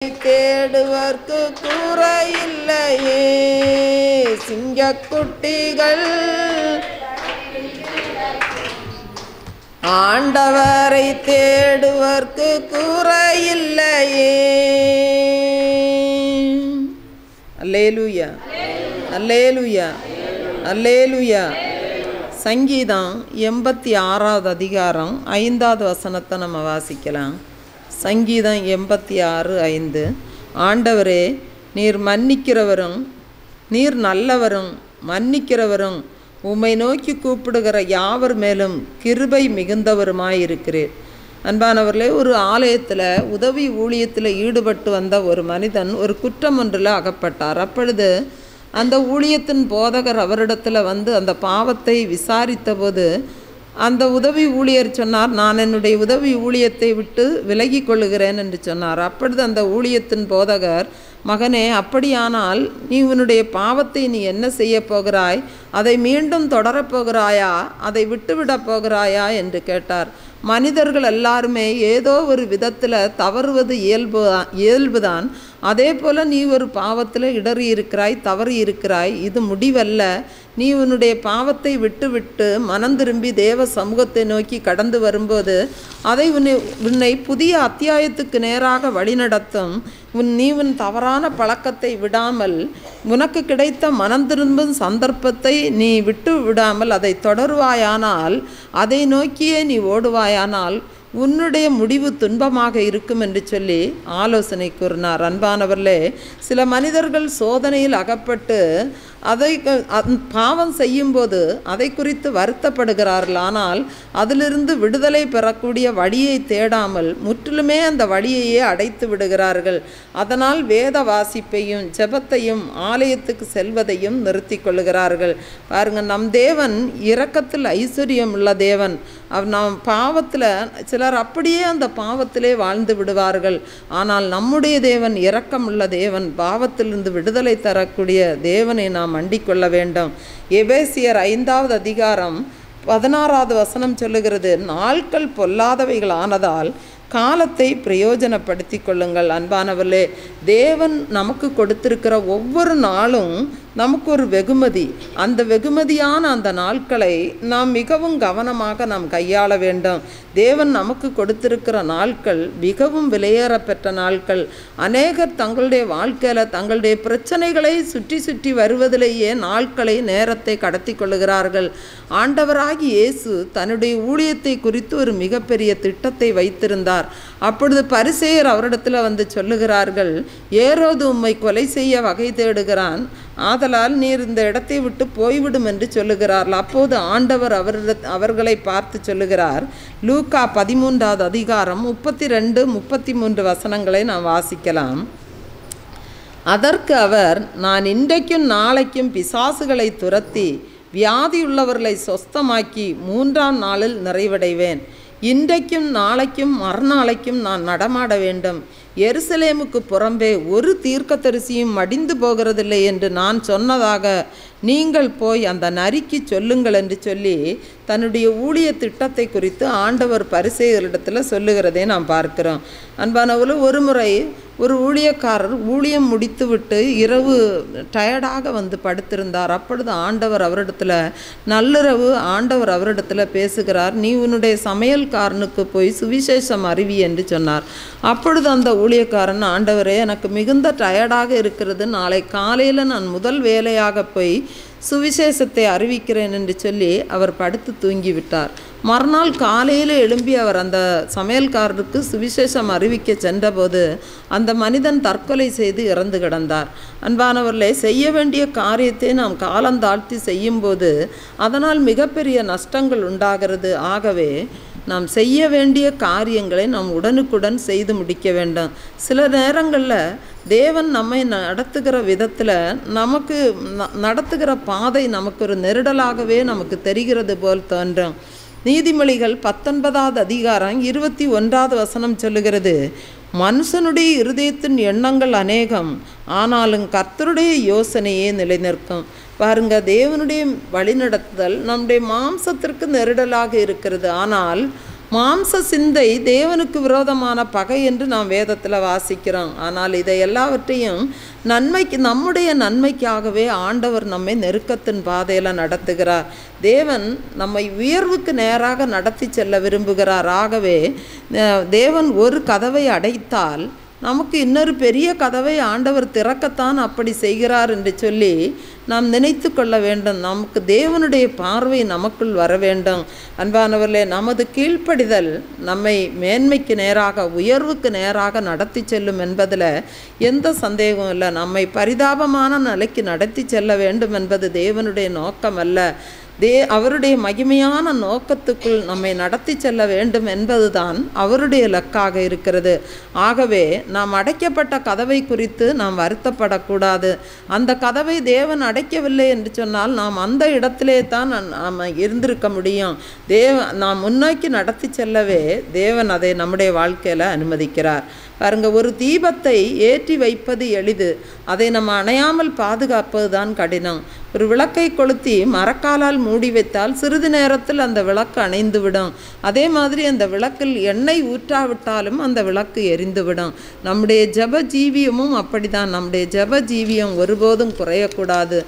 தேடுவர்க்கு குறையில்லையே. சிங்கக்குட்டிகள் ஆண்டவரை தேடுவர்க்கு குறையில்லையே. அல்லேலூயா, அல்லேலூயா, அல்லேலூயா. சங்கீதம் 86வது அதிகாரம் 5வது வசனத்தை நம்ம வாசிக்கலாம். சங்கீதம் 86:5. ஆண்டவரே, நீர் மன்னிக்கிறவரும் நீர் நல்லவரும் மன்னிக்கிறவரும் உம்மை நோக்கி கூப்பிடுகிற யாவர் மேலும் கிருபை மிகுந்தவருமாயிருக்கிறீர். அன்பானவர்களே, ஒரு ஆலயத்தில் உதவி ஊழியத்தில் ஈடுபட்டு வந்த ஒரு மனிதன் ஒரு குற்றம் ஒன்றில் அகப்பட்டார். அப்பொழுது அந்த ஊழியத்தின் போதகர் அவரிடத்தில் வந்து அந்த பாவத்தை விசாரித்த போது அந்த உதவி ஊழியர் சொன்னார், நான் என்னுடைய உதவி ஊழியத்தை விட்டு விலகி கொள்ளுகிறேன் என்று சொன்னார். அப்பொழுது அந்த ஊழியத்தின் போதகர், மகனே, அப்படியானால் நீ உன்னுடைய பாவத்தை நீ என்ன செய்ய போகிறாய்? அதை மீண்டும் தொடரப்போகிறாயா? அதை விட்டுவிடப் போகிறாயா என்று கேட்டார். மனிதர்கள் எல்லாருமே ஏதோ ஒரு விதத்தில் தவறுவது இயல்புதான். அதே போல் நீ ஒரு பாவத்தில் இடறி இருக்கிறாய், தவறி இருக்கிறாய். இது முடிவல்ல. நீ உன்னுடைய பாவத்தை விட்டுவிட்டு மனம் திரும்பி தேவ சமூகத்தை நோக்கி கடந்து வரும்போது அதை உன்னை புதிய அத்தியாயத்துக்கு நேராக வழிநடத்தும். நீ உன் தவறான பழக்கத்தை விடாமல், உனக்கு கிடைத்த மனம் திரும்பும் சந்தர்ப்பத்தை நீ விட்டு விடாமல் அதை தொடருவாயானால், அதை நோக்கியே நீ ஓடுவாயானால் உன்னுடைய முடிவு துன்பமாக இருக்கும் என்று சொல்லி ஆலோசனை கூறினார். அன்பானவர்களே, சில மனிதர்கள் சோதனையில் அகப்பட்டு அதை பாவம் செய்யும்போது அதை குறித்து வருத்தப்படுகிறார்கள். ஆனால் அதிலிருந்து விடுதலை பெறக்கூடிய வழியை தேடாமல் முற்றிலுமே அந்த வழியையே அடைத்து விடுகிறார்கள். அதனால் வேத வாசிப்பையும் ஜெபத்தையும் ஆலயத்துக்கு செல்வதையும் நிறுத்தி கொள்ளுகிறார்கள். பாருங்கள், நம் தேவன் இரக்கத்தில் ஐஸ்வர்யம் உள்ள தேவன். நாம் பாவத்தில் சிலர் அப்படியே அந்த பாவத்திலே வாழ்ந்து விடுவார்கள். ஆனால் நம்முடைய தேவன் இரக்கம் உள்ள தேவன், பாவத்திலிருந்து விடுதலை தரக்கூடிய தேவனை நாம் அண்டிக் கொள்ள வேண்டும். எபேசியர் 5வது அதிகாரம் 16வது வசனம் சொல்லுகிறது, நாட்கள் பொல்லாதவைகள் ஆனதால் காலத்தை பிரயோஜனப்படுத்தி கொள்ளுங்கள். அன்பானவர்களே, தேவன் நமக்கு கொடுத்திருக்கிற ஒவ்வொரு நாளும் நமக்கு ஒரு வெகுமதி. அந்த வெகுமதியான அந்த நாட்களை நாம் மிகவும் கவனமாக நாம் கையாள வேண்டும். தேவன் நமக்கு கொடுத்திருக்கிற நாட்கள் மிகவும் விலையேறப்பெற்ற நாட்கள். அநேகர் தங்களுடைய வாழ்க்கையில் தங்களுடைய பிரச்சனைகளை சுற்றி சுற்றி வருவதிலேயே நாட்களை, நேரத்தை கடத்தி கொள்ளுகிறார்கள். ஆண்டவராகி இயேசு தன்னுடைய ஊழியத்தை குறித்து ஒரு மிகப்பெரிய திட்டத்தை வைத்திருந்தார். அப்பொழுது பரிசேயர் அவரிடத்தில் வந்து சொல்லுகிறார்கள், ஏரோது உம்மை கொலை செய்ய வகை தேடுகிறான், ஆதலால் நீர் இந்த இடத்தை விட்டு போய்விடும் என்று சொல்லுகிறார்கள். அப்போது ஆண்டவர் அவர்களை பார்த்து சொல்லுகிறார். லூக்கா 13வது அதிகாரம் 32-33 வசனங்களை நாம் வாசிக்கலாம். அதற்கு அவர், நான் இன்றைக்கும் நாளைக்கும் பிசாசுகளை துரத்தி வியாதியுள்ளவர்களை சொஸ்தமாக்கி 3ஆம் நாளில் நிறைவடைவேன். இன்றைக்கும் நாளைக்கும் மறுநாளைக்கும் நான் நடமாட வேண்டும். எருசலேமுக்கு புறம்பே ஒரு தீர்க்கதரிசியும் மடிந்து போகிறதில்லை என்று நான் சொன்னதாக நீங்கள் போய் அந்த நரிக்கு சொல்லுங்கள் என்று சொல்லி தன்னுடைய ஊழிய திட்டத்தை குறித்து ஆண்டவர் பரிசேயரிடத்தில் சொல்லுகிறதை நாம் பார்க்கிறோம். அன்பானவர்களே, ஒரு முறை ஒரு ஊழியக்காரர் ஊழியம் முடித்துவிட்டு இரவு டயர்டாக வந்து படுத்திருந்தார். அப்பொழுது ஆண்டவர் அவரிடத்தில் நள்ளிரவு ஆண்டவர் அவரிடத்தில் பேசுகிறார், நீ உன்னுடைய சமையல்காரனுக்கு போய் சுவிசேஷம் அறிவி என்று சொன்னார். அப்பொழுது அந்த ஊழியக்காரன், ஆண்டவரே, எனக்கு மிகுந்த டயர்டாக இருக்கிறது, நாளை காலையில் நான் முதல் வேலையாக போய் சுவிசேஷத்தை அறிவிக்கிறேன் என்று சொல்லி அவர் படுத்து தூங்கிவிட்டார். மறுநாள் காலையில் எழும்பி அவர் அந்த சமையல்காரருக்கு சுவிசேஷம் அறிவிக்க சென்றபோது அந்த மனிதன் தற்கொலை செய்து இறந்து கிடந்தார். அன்பானவர்களே, செய்ய வேண்டிய காரியத்தை நாம் காலந்தாழ்த்தி செய்யும்போது அதனால் மிகப்பெரிய நஷ்டங்கள் உண்டாகிறது. ஆகவே நாம் செய்ய வேண்டிய காரியங்களை நாம் உடனுக்குடன் செய்து முடிக்க வேண்டும். சில நேரங்களில் தேவன் நம்மை நடத்துகிற விதத்தில் நமக்கு நடத்துகிற பாதை நமக்கு ஒரு நெருடலாகவே நமக்கு தெரிகிறது போல் தோன்றும். நீதிமொழிகள் 19வது அதிகாரம் 21வது வசனம் சொல்லுகிறது, மனுஷனுடைய இருதயத்தின் எண்ணங்கள் அநேகம், ஆனாலும் கர்த்தருடைய யோசனையே நிலைநிற்கும். பாருங்க, தேவனுடைய வழிநடத்துதல் நம்முடைய மாம்சத்திற்கு நெருடலாக இருக்கிறது. ஆனால் மாம்ச சிந்தை தேவனுக்கு விரோதமான பகை என்று நாம் வேதத்தில் வாசிக்கிறோம். ஆனால் இதை எல்லாவற்றையும் நம்முடைய நன்மைக்காகவே ஆண்டவர் நம்மை நெருக்கத்தின் பாதையில் நடத்துகிறார். தேவன் நம்மை உயர்வுக்கு நேராக நடத்தி செல்ல விரும்புகிறார். ஆகவே தேவன் ஒரு கதவை அடைத்தால் நமக்கு இன்னொரு பெரிய கதவை ஆண்டவர் திறக்கத்தான் அப்படி செய்கிறார் என்று சொல்லி நாம் நினைத்து கொள்ள வேண்டும். நமக்கு தேவனுடைய பார்வை நமக்குள் வர வேண்டும். அன்பானவர்களே, நமது கீழ்ப்படிதல் நம்மை மேன்மைக்கு நேராக உயர்வுக்கு நேராக நடத்தி செல்லும் என்பதில் எந்த சந்தேகமும் இல்லை. நம்மை பரிதாபமான நிலைக்கு நடத்தி செல்ல வேண்டும் என்பது தேவனுடைய நோக்கம் அல்ல. அவருடைய மகிமையான நோக்கத்துக்குள் நம்மை நடத்தி செல்ல வேண்டும் என்பதுதான் அவருடைய இலக்காக இருக்கிறது. ஆகவே நாம் அடைக்கப்பட்ட கதவை குறித்து நாம் வருத்தப்படக்கூடாது. அந்த கதவை தேவன் அடைக்கவில்லை என்று சொன்னால் நாம் அந்த இடத்திலே தான் நாம் இருந்திருக்க முடியும். நாம் முன்னோக்கி நடத்தி செல்லவே தேவன் அதை நம்முடைய வாழ்க்கையில் அனுமதிக்கிறார். பாருங்க, ஒரு தீபத்தை ஏற்றி வைப்பது எளிது, அதை நம்ம அணையாமல் பாதுகாப்பது தான் கடினம். ஒரு விளக்கை கொளுத்தி மரக்காலால் மூடி வைத்தால் சிறிது நேரத்தில் அந்த விளக்கு அணைந்துவிடும். அதே மாதிரி அந்த விளக்கில் எண்ணெய் ஊற்றாவிட்டாலும் அந்த விளக்கு எரிந்துவிடும். நம்முடைய ஜப ஜீவியமும் அப்படிதான். நம்முடைய ஜப ஜீவியம் ஒருபோதும் குறையக்கூடாது.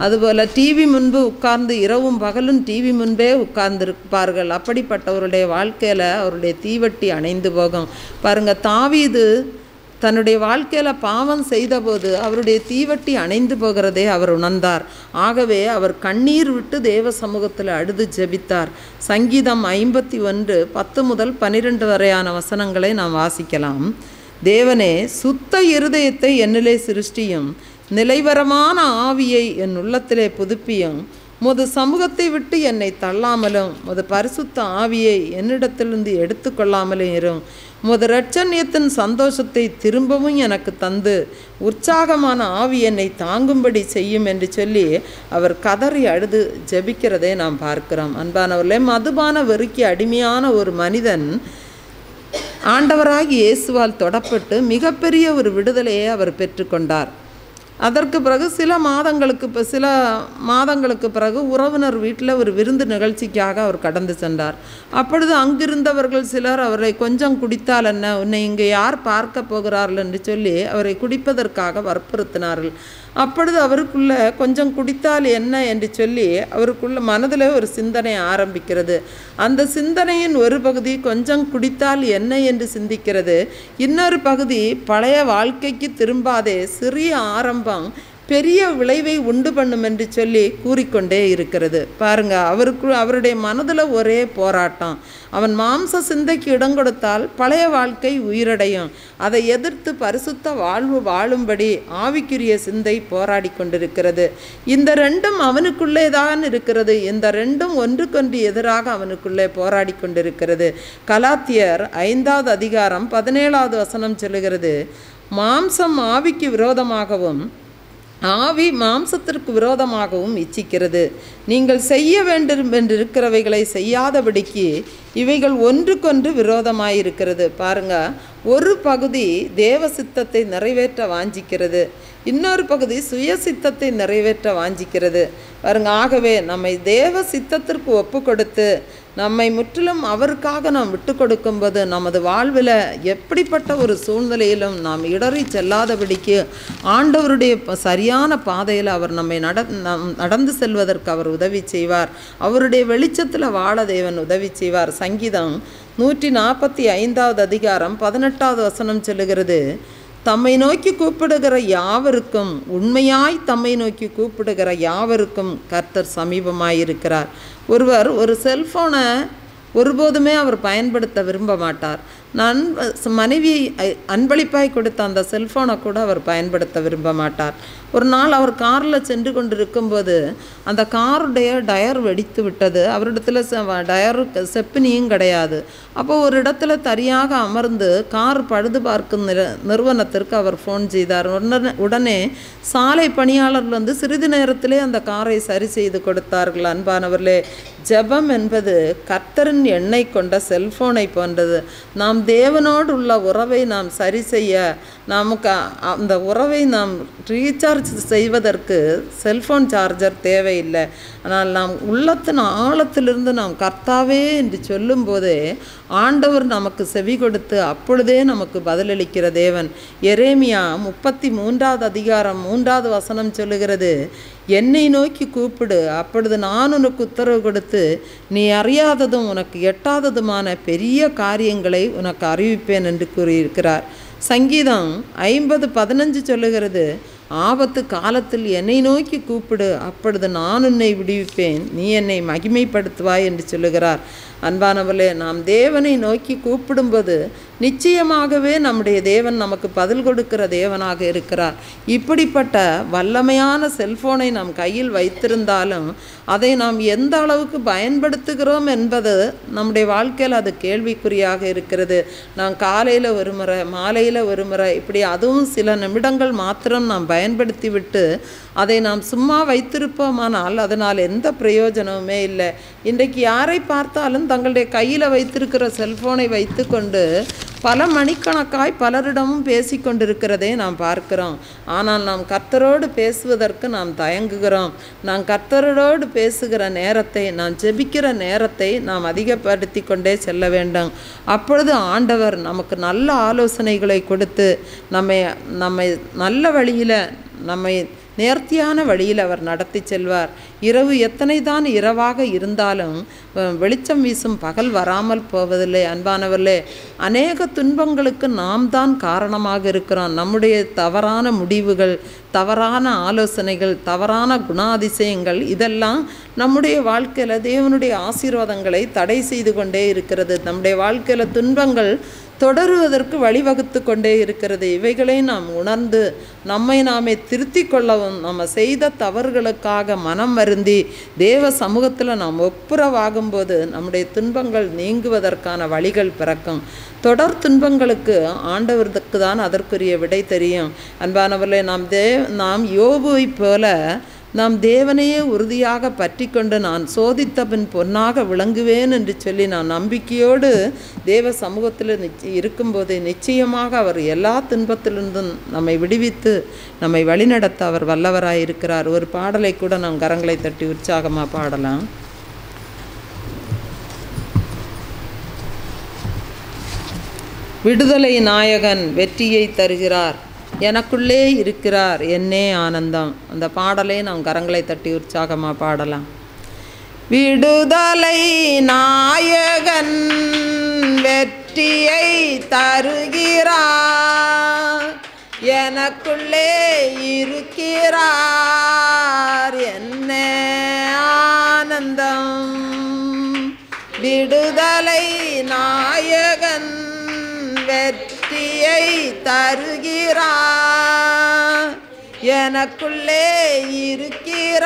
அதுபோல் டிவி முன்பு உட்கார்ந்து இரவும் பகலும் டிவி முன்பே உட்கார்ந்துருப்பார்கள். அப்படிப்பட்டவருடைய வாழ்க்கையில் அவருடைய தீவட்டி அணைந்து போகும். பாருங்கள், தாவீது தன்னுடைய வாழ்க்கையில் பாவம் செய்தபோது அவருடைய தீவட்டி அணைந்து போகிறதே அவர் உணர்ந்தார். ஆகவே அவர் கண்ணீர் விட்டு தேவ சமூகத்தில் அழுது ஜெபித்தார். சங்கீதம் 51 10 முதல் 12 வரையான வசனங்களை நாம் வாசிக்கலாம். தேவனே, சுத்த இருதயத்தை என்னிலே சிருஷ்டியும், நிலைவரமான ஆவியை என் உள்ளத்திலே புதுப்பியும். உமது சமூகத்தை விட்டு என்னை தள்ளாமலும் உமது பரிசுத்த ஆவியை என்னிடத்திலிருந்து எடுத்துக்கொள்ளாமலும் இரும். உமது இரட்சணியத்தின் சந்தோஷத்தை திரும்பவும் எனக்கு தந்து உற்சாகமான ஆவி என்னை தாங்கும்படி செய்யும் என்று சொல்லி அவர் கதறி அழுது ஜெபிக்கிறதை நாம் பார்க்கிறோம். அன்பானவர்களே, மதுபான வெறிக்கு அடிமையான ஒரு மனிதன் ஆண்டவராகி இயேசுவால் தொடப்பட்டு மிகப்பெரிய ஒரு விடுதலையை அவர் பெற்றுக்கொண்டார். அதற்கு பிறகு சில மாதங்களுக்கு பிறகு உறவினர் வீட்டில் ஒரு விருந்து நிகழ்ச்சிக்காக அவர் கடந்து சென்றார். அப்பொழுது அங்கிருந்தவர்கள் சிலர் அவரை கொஞ்சம் குடித்தால் என்ன, உன்னை இங்கே யார் பார்க்க போகிறார்கள் என்று சொல்லி அவரை குடிப்பதற்காக வற்புறுத்தினார்கள். அப்பொழுது அவருக்குள்ள கொஞ்சம் குடித்தால் என்ன என்று சொல்லி அவருக்குள்ள மனதில் ஒரு சிந்தனை ஆரம்பிக்கிறது. அந்த சிந்தனையின் ஒரு பகுதி கொஞ்சம் குடித்தால் என்ன என்று சிந்திக்கிறது. இன்னொரு பகுதி பழைய வாழ்க்கைக்கு திரும்பாதே, சிறிய ஆரம்பம் பெரிய விளைவை உண்டு பண்ணும் என்று சொல்லி கூறிக்கொண்டே இருக்கிறது. பாருங்க, அவருடைய மனதில் ஒரே போராட்டம். அவன் மாம்ச சிந்தைக்கு இடம் கொடுத்தால் பழைய வாழ்க்கை உயிரடையும். அதை எதிர்த்து பரிசுத்த வாழ்வு வாழும்படி ஆவிக்குரிய சிந்தை போராடி கொண்டிருக்கிறது. இந்த ரெண்டும் அவனுக்குள்ளே தான் இருக்கிறது. இந்த ரெண்டும் ஒன்றுக்கொன்று எதிராக அவனுக்குள்ளே போராடி கொண்டிருக்கிறது. கலாத்தியர் 5வது அதிகாரம் 17வது வசனம் சொல்லுகிறது, மாம்சம் ஆவிக்கு விரோதமாகவும் ஆவி மாம்சத்திற்கு விரோதமாகவும் இச்சிக்கிறது. நீங்கள் செய்ய வேண்டும் என்றிருக்கிறவைகளை செய்யாதபடிக்கு இவைகள் ஒன்றுக்கொன்று விரோதமாயிருக்கிறது. பாருங்க, ஒரு பகுதி தேவ சித்தத்தை நிறைவேற்ற வாஞ்சிக்கிறது, இன்னொரு பகுதி சுய சித்தத்தை நிறைவேற்ற வாஞ்சிக்கிறது. பாருங்க, ஆகவே நம்மை தேவ சித்தத்திற்கு ஒப்பு கொடுத்து நம்மை முற்றிலும் அவருக்காக நாம் விட்டு கொடுக்கும்போது நமது வாழ்வில் எப்படிப்பட்ட ஒரு சூழ்நிலையிலும் நாம் இடறி செல்லாதபடிக்கு ஆண்டவருடைய சரியான பாதையில் அவர் நம்மை நடந்து செல்வதற்கு அவர் உதவி செய்வார். அவருடைய வெளிச்சத்தில் வாழ தேவன் உதவி செய்வார். சங்கீதம் 145வது அதிகாரம் 18வது வசனம் சொல்லுகிறது, தம்மை நோக்கி கூப்பிடுகிற யாவருக்கும், உண்மையாய் தம்மை நோக்கி கூப்பிடுகிற யாவருக்கும் கர்த்தர் சமீபமாயிருக்கிறார். ஒருவர் ஒரு செல்ஃபோனை ஒருபோதுமே அவர் பயன்படுத்த விரும்ப மாட்டார். மனைவி அன்பளிப்பாய் கொடுத்த அந்த செல்ஃபோனை கூட அவர் பயன்படுத்த விரும்ப மாட்டார். ஒரு நாள் அவர் காரில் சென்று கொண்டிருக்கும்போது அந்த காருடைய டயர் வெடித்து விட்டது. அவரிடத்துல டயர் செப்பினியும் கிடையாது. அப்போ ஒரு இடத்துல தனியாக அமர்ந்து கார் பழுது பார்க்கும் நிறுவனத்திற்கு அவர் ஃபோன் செய்தார். உடனே சாலை பணியாளர்கள் வந்து சிறிது நேரத்திலே அந்த காரை சரி செய்து கொடுத்தார்கள். அன்பானவர்களே, ஜெபம் என்பது கர்த்தரின் எண்ணெய் கொண்ட செல்ஃபோனை போன்றது. நாம் தேவனோடு உள்ள உறவை நாம் சரி செய்ய, நமக்கு அந்த உறவை நாம் ரீசார்ஜ் செய்வதற்கு செல்ஃபோன் சார்ஜர் தேவையில்லை. ஆனால் நாம் உள்ளத்தின் ஆழத்திலிருந்து நாம் கர்த்தாவே என்று சொல்லும்போதே ஆண்டவர் நமக்கு செவி கொடுத்து அப்பொழுதே நமக்கு பதிலளிக்கிற தேவன். எரேமியா 33வது அதிகாரம் 3வது வசனம் சொல்லுகிறது, என்னை நோக்கி கூப்பிடு, அப்பொழுது நான் உனக்கு உத்தரவு கொடுத்து நீ அறியாததும் உனக்கு எட்டாததுமான பெரிய காரியங்களை உனக்கு அறிவிப்பேன் என்று கூறியிருக்கிறார். சங்கீதம் 50:15 சொல்லுகிறது, ஆபத்து காலத்தில் என்னை நோக்கி கூப்பிடு, அப்பொழுது நான் உன்னை விடுவிப்பேன், நீ என்னை மகிமைப்படுத்துவாய் என்று சொல்லுகிறார். அன்பானவர்களே, நாம் தேவனை நோக்கி கூப்பிடும்போது நிச்சயமாகவே நம்முடைய தேவன் நமக்கு பதில் கொடுக்கிற தேவனாக இருக்கிறார். இப்படிப்பட்ட வல்லமையான செல்ஃபோனை நாம் கையில் வைத்திருந்தாலும் அதை நாம் எந்த அளவுக்கு பயன்படுத்துகிறோம் என்பது நம்முடைய வாழ்க்கையில் அது கேள்விக்குறியாக இருக்கிறது. நாம் காலையில் ஒரு முறை, மாலையில் ஒரு முறை, இப்படி அதுவும் சில நிமிடங்கள் மாத்திரம் நாம் பயன்படுத்தி விட்டு அதை நாம் சும்மா வைத்திருப்போமானால் அதனால் எந்த பிரயோஜனமுமே இல்லை. இன்றைக்கு யாரை பார்த்தாலும் தங்களுடைய கையில் வைத்திருக்கிற செல்ஃபோனை வைத்து கொண்டு பல மணிக்கணக்காய் பலரிடமும் பேசி கொண்டிருக்கிறதை நாம் பார்க்கிறோம். ஆனால் நாம் கர்த்தரோடு பேசுவதற்கு நாம் தயங்குகிறோம். நாம் கர்த்தரோடு பேசுகிற நேரத்தை, நாம் ஜெபிக்கிற நேரத்தை நாம் அதிகப்படுத்தி கொண்டே செல்ல வேண்டும். அப்பொழுது ஆண்டவர் நமக்கு நல்ல ஆலோசனைகளை கொடுத்து நம்மை நல்ல வழியில், நம்மை நேர்த்தியான வழியில் அவர் நடத்தி செல்வார். இரவு எத்தனை தான் இரவாக இருந்தாலும் வெளிச்சம் வீசும் பகல் வராமல் போவதில்லை. அன்பானவர்களே, அநேக துன்பங்களுக்கு நாம் தான் காரணமாக இருக்கிறோம். நம்முடைய தவறான முடிவுகள், தவறான ஆலோசனைகள், தவறான குணாதிசயங்கள் இதெல்லாம் நம்முடைய வாழ்க்கையில் தேவனுடைய ஆசீர்வாதங்களை தடை செய்து கொண்டே இருக்கிறது. நம்முடைய வாழ்க்கையில் துன்பங்கள் தொடருவதற்கு வழிவகுத்து கொண்டே இருக்கிறது. இவைகளை நாம் உணர்ந்து நம்மை நாமே திருத்தி கொள்ளவும், நம்ம செய்த தவறுகளுக்காக மனம் வருந்தி தேவ சமூகத்தில் நாம் ஒப்புரவாகும்போது நம்முடைய துன்பங்கள் நீங்குவதற்கான வழிகள் பிறக்கும். தொடர் துன்பங்களுக்கு ஆண்டவருக்கு தான் அதற்குரிய விடை தெரியும். அன்பானவர்களே, நாம் யோபுவை போல நாம் தேவனையே உறுதியாக பற்றி கொண்டு நான் சோதித்த பின் பொன்னாக விளங்குவேன் என்று சொல்லி நான் நம்பிக்கையோடு தேவ சமூகத்தில் இருக்கும்போது நிச்சயமாக அவர் எல்லா துன்பத்திலிருந்தும் நம்மை விடுவித்து நம்மை வழிநடத்த அவர் வல்லவராய் இருக்கிறார். ஒரு பாடலை கூட நாம் கரங்களை தட்டி உற்சாகமாக பாடலாம். விடுதலை நாயகன் வெற்றியை தருகிறார், எனக்குள்ளே இருக்கிறார் என்னே ஆனந்தம். அந்த பாடலை நாம் கரங்களை தட்டி உற்சாகமாக பாடலாம். விடுதலை நாயகன் வெற்றியை தருகிறார், எனக்குள்ளே இருக்கிறார் என்னே ஆனந்தம். விடுதலை நாயகன் வெற்றியை தருகிறார், எனக்குள்ளே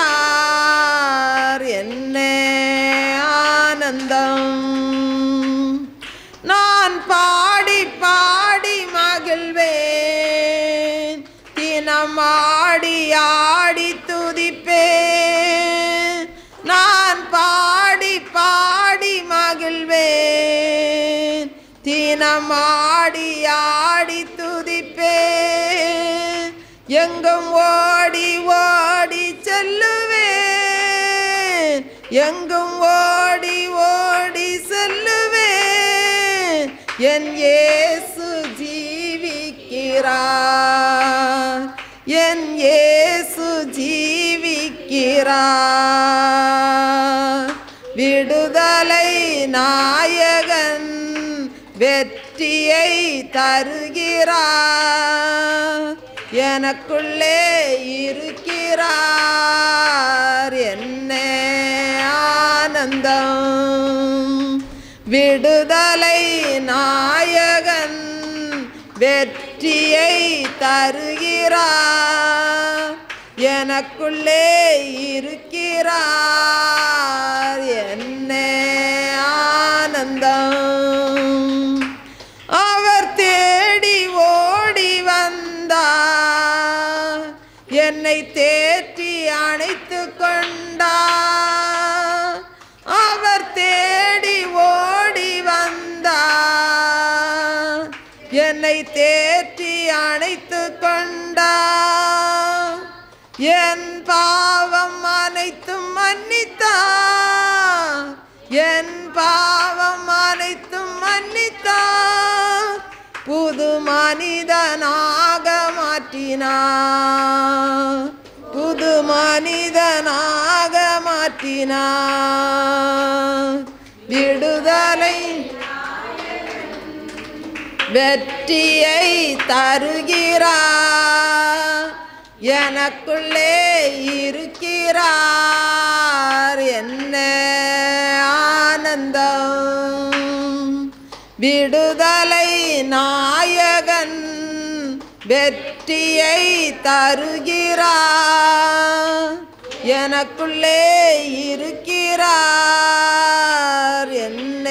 இருக்கிறார் என்னே ஆனந்தம். நான் பாடி பாடி மகிழ்வேன், தினம் ஆடி ஆடி துதிப்பேன். நான் பாடி பாடி மகிழ்வேன், தினம் ஆடி ஆடி துதிப்பேன். எங்கும் ஓடி ஓடி செல்லுவேன், எங்கும் ஓடி ஓடி செல்லுவேன். என் இயேசு ஜீவிக்கிறார், என் இயேசு ஜீவிக்கிறார். விடுதலை நாயகன் வெற்றியை தருகிறார், எனக்குள்ளே இருக்கிறார் என்னே ஆனந்தம். விடுதலை நாயகன் வெற்றியை தருகிறார், எனக்குள்ளே இருக்கிறார் என்னே ஆனந்தம். அவர் தேடி ஓடி வந்தார், என்னை தேற்றி அணைத்து கொண்டார். அவர் தேடி ஓடி வந்தார், என்னை தேற்றி அணைத்து கொண்டார். என் பாவம் அனைத்தும் மன்னித்தார், என் பாவம் அனைத்தும் மனிதனாக மாற்றினார், புது மனிதனாக மாற்றினார். விடுதலை வெற்றியை தருகிறார், எனக்குள்ளே இருக்கிறார், என்ன ஆனந்தம். விடுதலை நாயகன் வெற்றியை தருகிறார், எனக்குள்ளே இருக்கிறார், என்ன